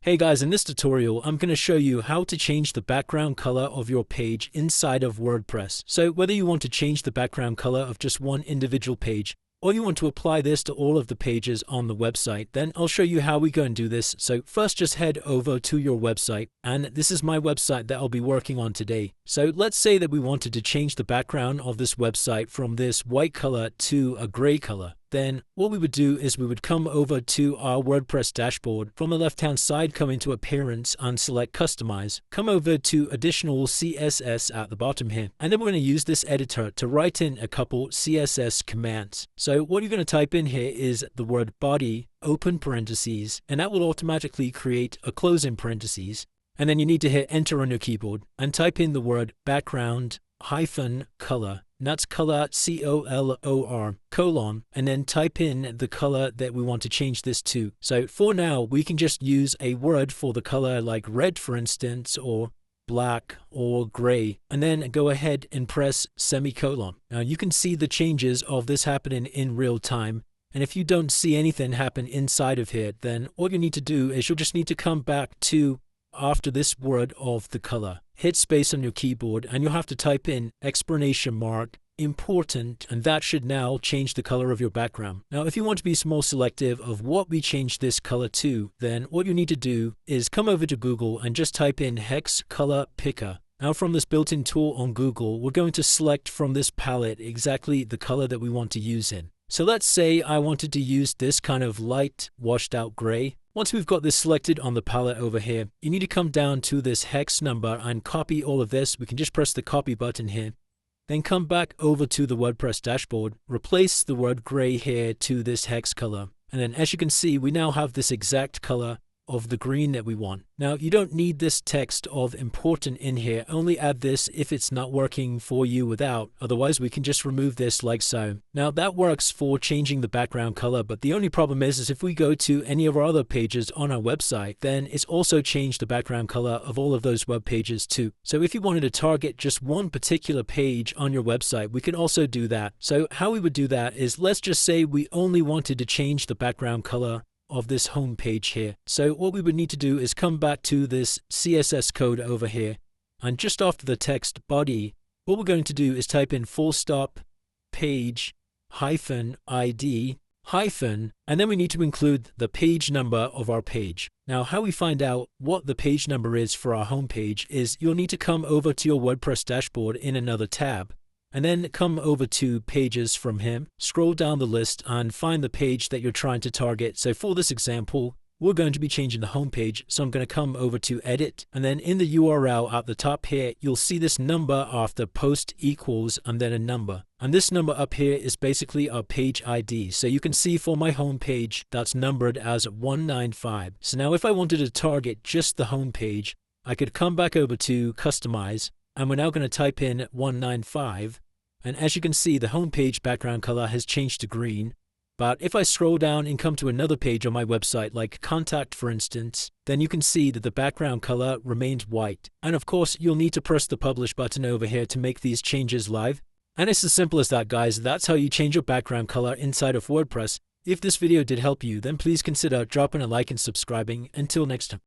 Hey guys, in this tutorial, I'm going to show you how to change the background color of your page inside of WordPress. So whether you want to change the background color of just one individual page, or you want to apply this to all of the pages on the website, then I'll show you how we go and do this. So first, just head over to your website, and this is my website that I'll be working on today. So let's say that we wanted to change the background of this website from this white color to a gray color. Then what we would do is we would come over to our WordPress dashboard. From the left-hand side, come into Appearance and select Customize. Come over to Additional CSS at the bottom here. And then we're going to use this editor to write in a couple CSS commands. So what you're going to type in here is the word body, open parentheses, and that will automatically create a closing parentheses. And then you need to hit Enter on your keyboard and type in the word background hyphen color. And that's color, C-O-L-O-R, colon, and then type in the color that we want to change this to. So for now, we can just use a word for the color like red, for instance, or black or gray, and then go ahead and press semicolon. Now you can see the changes of this happening in real time. And if you don't see anything happen inside of here, then all you need to do is you'll just need to come back to after this word of the color. Hit space on your keyboard and you'll have to type in exclamation mark important, and that should now change the color of your background. Now if you want to be more selective of what we change this color to, then what you need to do is come over to Google and just type in hex color picker. Now from this built-in tool on Google, we're going to select from this palette exactly the color that we want to use in. So let's say I wanted to use this kind of light washed out gray. Once we've got this selected on the palette over here, you need to come down to this hex number and copy all of this. We can just press the copy button here. Then come back over to the WordPress dashboard, replace the word gray here to this hex color. And then as you can see, we now have this exact color of the green that we want. Now you don't need this text of important in here, only add this if it's not working for you without, otherwise we can just remove this like so. Now that works for changing the background color, but the only problem is if we go to any of our other pages on our website, then it's also changed the background color of all of those web pages too. So if you wanted to target just one particular page on your website, we can also do that. So how we would do that is, let's just say we only wanted to change the background color of this home page here. So what we would need to do is come back to this CSS code over here, and just after the text body, what we're going to do is type in full stop page hyphen ID hyphen, and then we need to include the page number of our page. Now how we find out what the page number is for our home page is you'll need to come over to your WordPress dashboard in another tab, and then come over to Pages from here, scroll down the list and find the page that you're trying to target. So for this example, we're going to be changing the home page. So I'm going to come over to Edit, and then in the URL at the top here, you'll see this number after post equals and then a number. And this number up here is basically our page ID. So you can see for my home page, that's numbered as 195. So now if I wanted to target just the home page, I could come back over to Customize, and we're now going to type in 195. And as you can see, the home page background color has changed to green. But if I scroll down and come to another page on my website, like Contact for instance, then you can see that the background color remains white. And of course, you'll need to press the Publish button over here to make these changes live. And it's as simple as that, guys. That's how you change your background color inside of WordPress. If this video did help you, then please consider dropping a like and subscribing. Until next time.